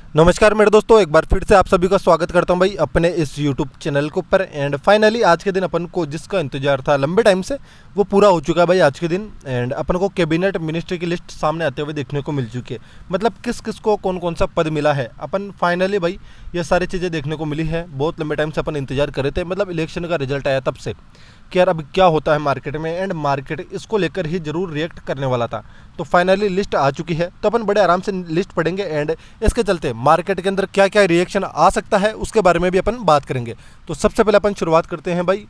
नमस्कार मेरे दोस्तों, एक बार फिर से आप सभी का स्वागत करता हूं भाई अपने इस YouTube चैनल के ऊपर। एंड फाइनली आज के दिन अपन को जिसका इंतजार था लंबे टाइम से वो पूरा हो चुका है भाई आज के दिन। एंड अपन को कैबिनेट मिनिस्ट्री की लिस्ट सामने आते हुए देखने को मिल चुकी है। मतलब किस किस को कौन कौन सा पद मिला है, अपन फाइनली भाई ये सारी चीज़ें देखने को मिली है। बहुत लंबे टाइम से अपन इंतजार कर रहे थे, मतलब इलेक्शन का रिजल्ट आया तब से कि यार अब क्या होता है मार्केट में, एंड मार्केट इसको लेकर ही जरूर रिएक्ट करने वाला था। तो फाइनली लिस्ट आ चुकी है, तो अपन बड़े आराम से लिस्ट पढ़ेंगे एंड इसके चलते मार्केट के अंदर क्या क्या रिएक्शन आ सकता है उसके बारे में भी अपन बात करेंगे। तो सबसे पहले अपन शुरुआत करते हैं भाई,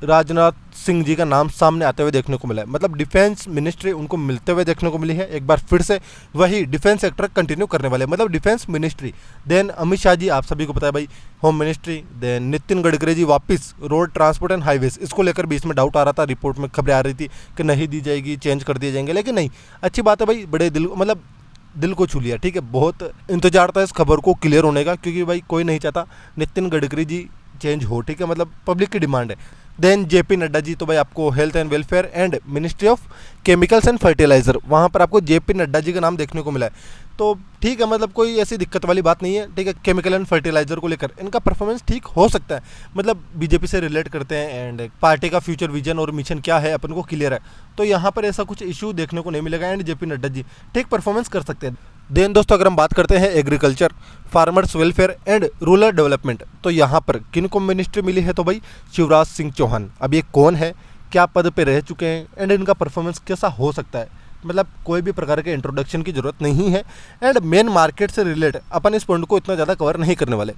राजनाथ सिंह जी का नाम सामने आते हुए देखने को मिला है। मतलब डिफेंस मिनिस्ट्री उनको मिलते हुए देखने को मिली है। एक बार फिर से वही डिफेंस सेक्टर कंटिन्यू करने वाले, मतलब defence ministry. Then Amit Shah ji, आप सभी को पता है भाई, home ministry. Then Nitin Gadkari ji वापस रोड ट्रांसपोर्ट एंड हाईवेज, इसको लेकर बीच में डाउट आ रहा था, रिपोर्ट में खबरें आ रही थी कि नहीं दी जाएगी, चेंज कर दिए जाएंगे, लेकिन नहीं, अच्छी बात है भाई, बड़े दिल को छू लिया। ठीक है, बहुत इंतजार था इस खबर को क्लियर होने का, क्योंकि भाई कोई नहीं चाहता नितिन गडकरी जी चेंज हो। ठीक है, मतलब पब्लिक की डिमांड है। देन जेपी नड्डा जी, तो भाई आपको health and welfare and ministry of chemicals and fertiliser, वहाँ पर आपको जेपी नड्डा जी का नाम देखने को मिला है। तो ठीक है, मतलब कोई ऐसी दिक्कत वाली बात नहीं है। ठीक है, केमिकल एंड फर्टिलाइजर को लेकर इनका परफॉर्मेंस ठीक हो सकता है, मतलब बीजेपी से रिलेट करते हैं एंड पार्टी का फ्यूचर विजन और मिशन क्या है अपन को क्लियर है। तो यहाँ पर ऐसा कुछ इशू देखने को नहीं मिलेगा एंड जेपी नड्डा जी ठीक परफॉर्मेंस कर सकते हैं। देन दोस्तों अगर हम बात करते हैं agriculture, farmers welfare and rural development, तो यहाँ पर किन को मिनिस्ट्री मिली है? तो भाई शिवराज सिंह चौहान। अब ये कौन है, क्या पद पे रह चुके हैं एंड इनका परफॉर्मेंस कैसा हो सकता है, मतलब कोई भी प्रकार के इंट्रोडक्शन की जरूरत नहीं है। एंड मेन मार्केट से रिलेट अपन इस पॉइंट को इतना ज़्यादा कवर नहीं करने वाले।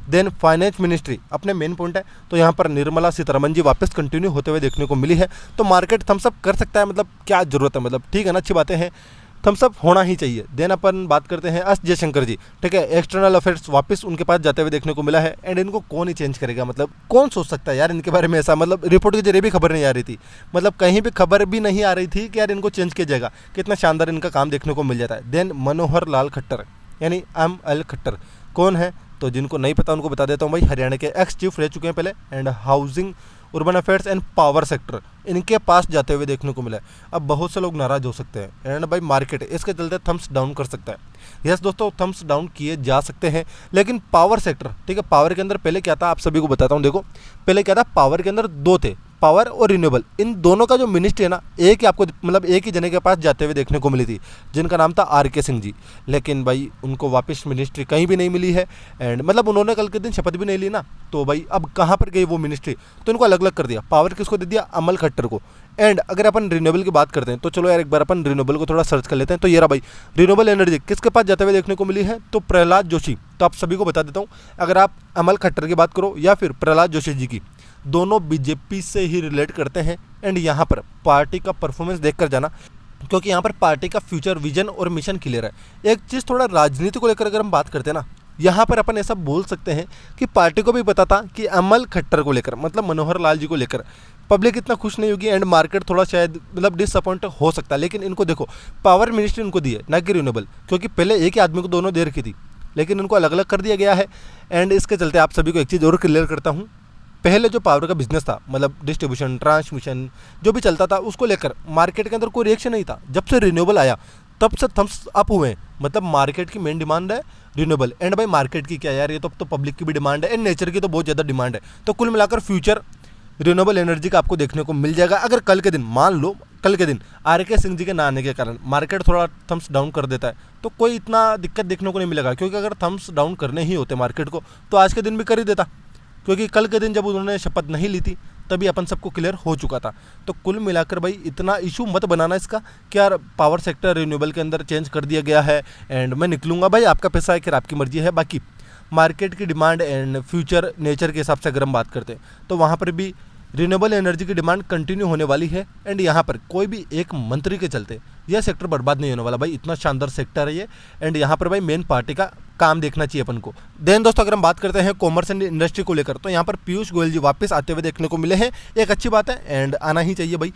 देन फाइनेंस मिनिस्ट्री अपने मेन पॉइंट है, तो यहाँ पर निर्मला सीतारमन जी वापस कंटिन्यू होते हुए देखने को मिली है। तो मार्केट थम्सअप कर सकता है, मतलब क्या जरूरत है, मतलब ठीक है ना, अच्छी बातें हैं, थम्सअप होना ही चाहिए। देन अपन बात करते हैं एस जयशंकर जी। ठीक है, एक्सटर्नल अफेयर्स वापस उनके पास जाते हुए देखने को मिला है। एंड इनको कौन ही चेंज करेगा, मतलब कौन सोच सकता है यार इनके बारे में ऐसा, मतलब रिपोर्ट के जरिए भी खबर नहीं आ रही थी, मतलब कहीं भी खबर भी नहीं आ रही थी कि यार इनको चेंज किया जाएगा। कितना शानदार इनका काम देखने को मिल जाता है। देन मनोहर लाल खट्टर यानी ML खट्टर कौन है? तो जिनको नहीं पता उनको बता देता हूँ भाई, हरियाणा के एक्स चीफ रह चुके हैं पहले and housing, urban affairs and power sector इनके पास जाते हुए देखने को मिला है। अब बहुत से लोग नाराज हो सकते हैं एंड भाई मार्केट इसके चलते थम्स डाउन कर सकता है। यस दोस्तों, थम्स डाउन किए जा सकते हैं, लेकिन पावर सेक्टर, ठीक है, पावर के अंदर पहले क्या था आप सभी को बताता हूँ। देखो पहले क्या था, पावर के अंदर दो थे, पावर और रिन्यूएबल। इन दोनों का जो मिनिस्ट्री है ना, एक ही आपको मतलब एक ही जने के पास जाते हुए देखने को मिली थी, जिनका नाम था RK सिंह जी। लेकिन भाई उनको वापस मिनिस्ट्री कहीं भी नहीं मिली है एंड मतलब उन्होंने कल के दिन शपथ भी नहीं ली ना, तो भाई अब कहाँ पर गई वो मिनिस्ट्री, तो इनको अलग अलग कर दिया। पावर किसको दे दिया? अमल खट्टर को। एंड अगर अपन रिन्यूएबल की बात करते हैं तो चलो यार एक बार अपन रिन्यूएबल को थोड़ा सर्च कर लेते हैं। तो ये रहा भाई, रिन्यूएबल एनर्जी किसके पास जाते हुए देखने को मिली है? तो प्रहलाद जोशी। तो आप सभी को बता देता हूँ, अगर आप अमल खट्टर की बात करो या फिर प्रहलाद जोशी जी की, दोनों बीजेपी से ही रिलेट करते हैं। एंड यहाँ पर पार्टी का परफॉर्मेंस देख कर जाना, क्योंकि यहाँ पर पार्टी का फ्यूचर विजन और मिशन क्लियर है। एक चीज़ थोड़ा राजनीति को लेकर अगर हम बात करते हैं ना, यहाँ पर अपन ऐसा बोल सकते हैं कि पार्टी को भी पता था कि अमल खट्टर को लेकर, मतलब मनोहर लाल जी को लेकर पब्लिक इतना खुश नहीं होगी एंड मार्केट थोड़ा शायद मतलब डिसअपॉइंट हो सकता है। लेकिन इनको देखो, पावर मिनिस्ट्री इनको दी है ना कि रिन्यूएबल, क्योंकि पहले एक ही आदमी को दोनों दे रखी थी, लेकिन इनको अलग अलग कर दिया गया है। एंड इसके चलते आप सभी को एक चीज़ और क्लियर करता हूँ, पहले जो पावर का बिजनेस था, मतलब डिस्ट्रीब्यूशन ट्रांसमिशन जो भी चलता था, उसको लेकर मार्केट के अंदर कोई रिएक्शन नहीं था। जब से रिन्यूएबल आया तब से थम्स अप हुए हैं, मतलब मार्केट की मेन डिमांड है रिन्यूएबल। एंड भाई मार्केट की क्या यार, ये तो पब्लिक की भी डिमांड है एंड नेचर की तो बहुत ज़्यादा डिमांड है। तो कुल मिलाकर फ्यूचर रिन्यूएबल एनर्जी का आपको देखने को मिल जाएगा। अगर कल के दिन मान लो कल के दिन RK सिंह जी के ना आने के कारण मार्केट थोड़ा थम्स डाउन कर देता है, तो कोई इतना दिक्कत देखने को नहीं मिलेगा, क्योंकि अगर थम्स डाउन करने ही होते मार्केट को तो आज के दिन भी कर ही देता, क्योंकि कल के दिन जब उन्होंने शपथ नहीं ली थी तभी अपन सबको क्लियर हो चुका था। तो कुल मिलाकर भाई इतना इशू मत बनाना इसका कि यार पावर सेक्टर रिन्यूएबल के अंदर चेंज कर दिया गया है एंड मैं निकलूंगा। भाई आपका पैसा है कि आपकी मर्जी है। बाकी मार्केट की डिमांड एंड फ्यूचर नेचर के हिसाब से अगर हम बात करते हैं तो वहाँ पर भी रिन्यूएबल एनर्जी की डिमांड कंटिन्यू होने वाली है। एंड यहाँ पर कोई भी एक मंत्री के चलते यह सेक्टर बर्बाद नहीं होने वाला भाई, इतना शानदार सेक्टर है ये। एंड यहाँ पर भाई मेन पार्टी का काम देखना चाहिए अपन को। देन दोस्तों अगर हम बात करते हैं कॉमर्स एंड इंडस्ट्री को लेकर, तो यहाँ पर पीयूष गोयल जी वापस आते हुए देखने को मिले हैं, एक अच्छी बात है एंड आना ही चाहिए भाई।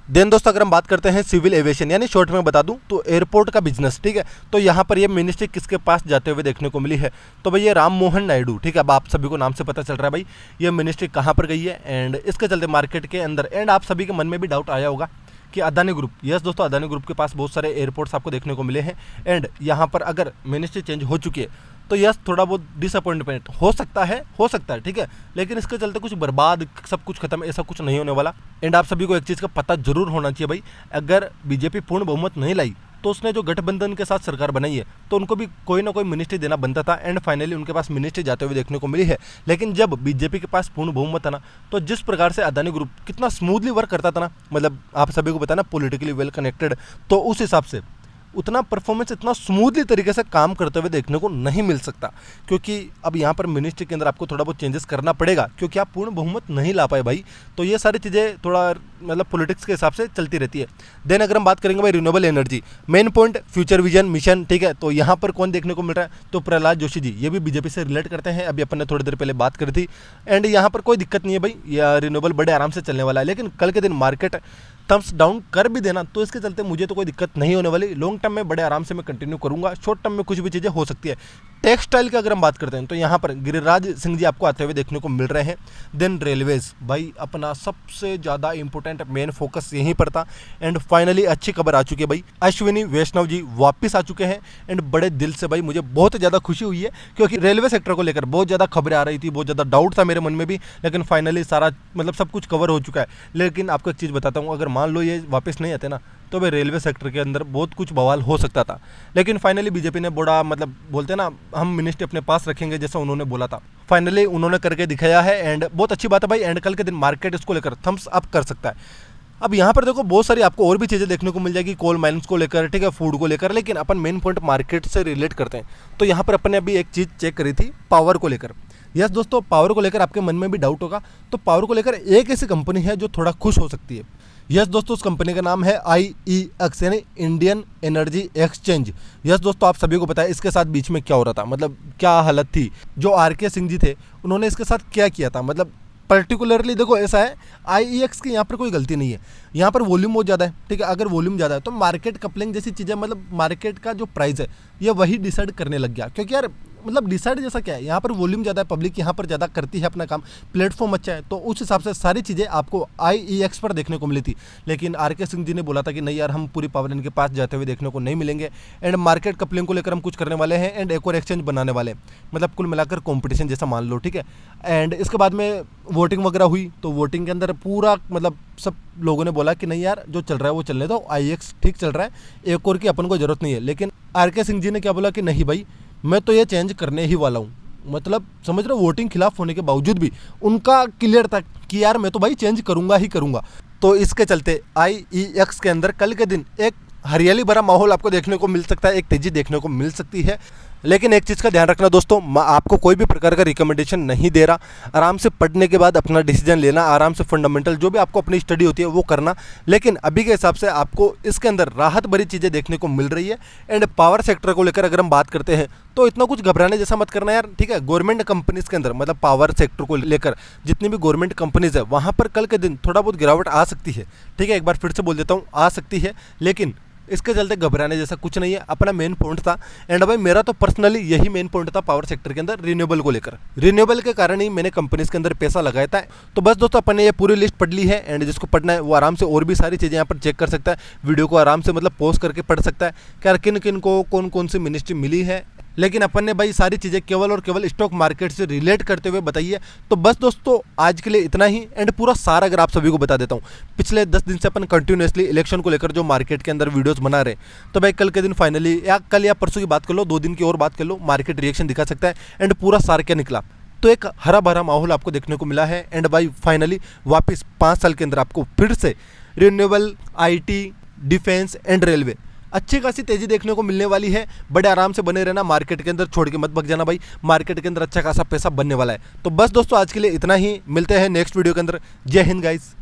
देन दोस्तों अगर हम बात करते हैं सिविल एविएशन, यानी शॉर्ट में बता दूं तो एयरपोर्ट का बिजनेस, ठीक है, तो यहाँ पर ये मिनिस्ट्री किसके पास जाते हुए देखने को मिली है? तो भाई ये राम मोहन नायडू। ठीक है, अब आप सभी को नाम से पता चल रहा है भाई ये मिनिस्ट्री कहाँ पर गई है। एंड इसके चलते मार्केट के अंदर एंड आप सभी के मन में भी डाउट आया होगा कि अदानी ग्रुप, यस दोस्तों, अदानी ग्रुप के पास बहुत सारे एयरपोर्ट्स आपको देखने को मिले हैं। एंड यहाँ पर अगर मिनिस्ट्री चेंज हो चुकी है तो यस थोड़ा बहुत डिसअपॉइंटमेंट हो सकता है, ठीक है, लेकिन इसके चलते कुछ बर्बाद, सब कुछ खत्म, ऐसा कुछ नहीं होने वाला। एंड आप सभी को एक चीज़ का पता जरूर होना चाहिए भाई, अगर बीजेपी पूर्ण बहुमत नहीं लाई तो उसने जो गठबंधन के साथ सरकार बनाई है तो उनको भी कोई ना कोई मिनिस्ट्री देना बनता था। एंड फाइनली उनके पास मिनिस्ट्री जाते हुए देखने को मिली है। लेकिन जब बीजेपी के पास पूर्ण बहुमत था ना, तो जिस प्रकार से अदानी ग्रुप कितना स्मूथली वर्क करता था ना, मतलब आप सभी को पता ना, पॉलिटिकली वेल कनेक्टेड, तो उस हिसाब से उतना परफॉर्मेंस इतना स्मूथली तरीके से काम करते हुए देखने को नहीं मिल सकता, क्योंकि अब यहाँ पर मिनिस्ट्री के अंदर आपको थोड़ा बहुत चेंजेस करना पड़ेगा, क्योंकि आप पूर्ण बहुमत नहीं ला पाए भाई। तो ये सारी चीज़ें थोड़ा मतलब पॉलिटिक्स के हिसाब से चलती रहती है। देन अगर हम बात करेंगे भाई renewable energy, main point future vision mission, ठीक है, तो यहाँ पर कौन देखने को मिल रहा है, तो प्रहलाद जोशी जी, ये भी बीजेपी से रिलेट करते हैं, अभी अपन ने थोड़ी देर पहले बात करी थी। एंड यहाँ पर कोई दिक्कत नहीं है भाई, यह रिन्यूएबल बड़े आराम से चलने वाला है, लेकिन कल के दिन मार्केट थम्स डाउन कर भी देना तो इसके चलते मुझे तो कोई दिक्कत नहीं होने वाली। लॉन्ग टर्म में बड़े आराम से मैं कंटिन्यू करूंगा, शॉर्ट टर्म में कुछ भी चीज़ें हो सकती है। टेक्सटाइल की अगर हम बात करते हैं तो यहाँ पर गिरिराज सिंह जी आपको आते हुए देखने को मिल रहे हैं। देन रेलवेज, भाई अपना सबसे ज़्यादा इंपॉर्टेंट मेन फोकस यहीं पर था। एंड फाइनली अच्छी खबर आ चुकी है भाई, अश्विनी वैष्णव जी वापस आ चुके हैं। एंड बड़े दिल से भाई मुझे बहुत ज़्यादा खुशी हुई है, क्योंकि रेलवे सेक्टर को लेकर बहुत ज़्यादा खबरें आ रही थी, बहुत ज़्यादा डाउट था मेरे मन में भी, लेकिन फाइनली सारा मतलब सब कुछ कवर हो चुका है। लेकिन आपको एक चीज़ बताता हूँ, अगर मान लो ये वापस नहीं आते ना, तो भाई रेलवे सेक्टर के अंदर बहुत कुछ बवाल हो सकता था। लेकिन फाइनली बीजेपी ने बड़ा मतलब बोलते हैं ना, हम मिनिस्ट्री अपने पास रखेंगे, जैसा उन्होंने बोला था, फाइनली उन्होंने करके दिखाया है। एंड बहुत अच्छी बात है भाई। एंड कल के दिन मार्केट इसको लेकर थम्स अप कर सकता है। अब यहाँ पर देखो बहुत सारी आपको और भी चीज़ें देखने को मिल जाएगी, कोल माइंस को लेकर, ठीक है, फूड को लेकर, लेकिन अपन मेन पॉइंट मार्केट से रिलेट करते हैं। तो यहाँ पर अपन ने अभी एक चीज़ चेक करी थी पावर को लेकर। यस दोस्तों, पावर को लेकर आपके मन में भी डाउट होगा, तो पावर को लेकर एक ऐसी कंपनी है जो थोड़ा खुश हो सकती है। यस दोस्तों, उस कंपनी का नाम है IEX यानी इंडियन एनर्जी एक्सचेंज। यस दोस्तों, आप सभी को पता है इसके साथ बीच में क्या हो रहा था, मतलब क्या हालत थी। जो RK सिंह जी थे उन्होंने इसके साथ क्या किया था, मतलब पर्टिकुलरली देखो ऐसा है, IEX की यहाँ पर कोई गलती नहीं है, यहाँ पर वॉल्यूम बहुत ज़्यादा है, ठीक है। अगर वॉल्यूम ज़्यादा है तो मार्केट कपलिंग जैसी चीज़ें, मतलब मार्केट का जो प्राइस है ये वही डिसाइड करने लग गया, क्योंकि यार मतलब डिसाइड जैसा क्या है, यहाँ पर वॉल्यूम ज़्यादा है, पब्लिक यहाँ पर ज़्यादा करती है अपना काम, प्लेटफॉर्म अच्छा है, तो उस हिसाब से सारी चीज़ें आपको IEX पर देखने को मिली थी। लेकिन RK सिंह जी ने बोला था कि नहीं यार, हम पूरी पावर इनके पास जाते हुए देखने को नहीं मिलेंगे। एंड मार्केट कपलिंग को लेकर हम कुछ करने वाले हैं, एंड एक और एक्सचेंज बनाने वाले हैं, मतलब कुल मिलाकर कॉम्पिटिशन जैसा मान लो, ठीक है। एंड इसके बाद में वोटिंग वगैरह हुई, तो वोटिंग के अंदर पूरा मतलब सब लोगों ने बोला कि नहीं यार, जो चल रहा है वो चलने दो, IEX ठीक चल रहा है, एक और की अपन को जरूरत नहीं है। लेकिन RK सिंह जी ने क्या बोला कि नहीं भाई, मैं तो ये चेंज करने ही वाला हूँ। मतलब समझ रहे हो, वोटिंग खिलाफ होने के बावजूद भी उनका क्लियर था कि यार मैं तो भाई चेंज करूँगा ही करूँगा। तो इसके चलते IEX के अंदर कल के दिन एक हरियाली भरा माहौल आपको देखने को मिल सकता है, एक तेज़ी देखने को मिल सकती है। लेकिन एक चीज़ का ध्यान रखना दोस्तों, मैं आपको कोई भी प्रकार का रिकमेंडेशन नहीं दे रहा, आराम से पढ़ने के बाद अपना डिसीजन लेना, आराम से फंडामेंटल जो भी आपको अपनी स्टडी होती है वो करना। लेकिन अभी के हिसाब से आपको इसके अंदर राहत भरी चीज़ें देखने को मिल रही है। एंड पावर सेक्टर को लेकर अगर हम बात करते हैं तो इतना कुछ घबराने जैसा मत करना यार, ठीक है। गवर्नमेंट कंपनीज के अंदर, मतलब पावर सेक्टर को लेकर जितनी भी गवर्नमेंट कंपनीज है वहाँ पर कल के दिन थोड़ा बहुत गिरावट आ सकती है, ठीक है। एक बार फिर से बोल देता हूँ, आ सकती है, लेकिन इसके चलते घबराने जैसा कुछ नहीं है, अपना मेन पॉइंट था। एंड भाई मेरा तो पर्सनली यही मेन पॉइंट था पावर सेक्टर के अंदर, रिन्यूएबल को लेकर। रिन्यूएबल के कारण ही मैंने कंपनीज के अंदर पैसा लगाया था। तो बस दोस्तों, अपन ने ये पूरी लिस्ट पढ़ ली है। एंड जिसको पढ़ना है वो आराम से और भी सारी चीज़ें यहाँ पर चेक कर सकता है, वीडियो को आराम से मतलब पॉज करके पढ़ सकता है कि किन किन को कौन कौन सी मिनिस्ट्री मिली है। लेकिन अपन ने भाई सारी चीज़ें केवल और केवल स्टॉक मार्केट से रिलेट करते हुए बताई है। तो बस दोस्तों, आज के लिए इतना ही। एंड पूरा सारा अगर आप सभी को बता देता हूँ, पिछले 10 दिन से अपन कंटिन्यूसली इलेक्शन को लेकर जो मार्केट के अंदर वीडियोस बना रहे, तो भाई कल के दिन फाइनली, या कल या परसों की बात कर लो, 2 दिन की और बात कर लो, मार्केट रिएक्शन दिखा सकता है। एंड पूरा सार क्या निकला, तो एक हरा भरा माहौल आपको देखने को मिला है। एंड भाई फाइनली वापस 5 साल के अंदर आपको फिर से renewable, IT, defence and railway अच्छी खासी तेजी देखने को मिलने वाली है। बड़े आराम से बने रहना, मार्केट के अंदर छोड़ के मत भग जाना भाई, मार्केट के अंदर अच्छा खासा पैसा बनने वाला है। तो बस दोस्तों, आज के लिए इतना ही, मिलते हैं नेक्स्ट वीडियो के अंदर। जय हिंद गाइस।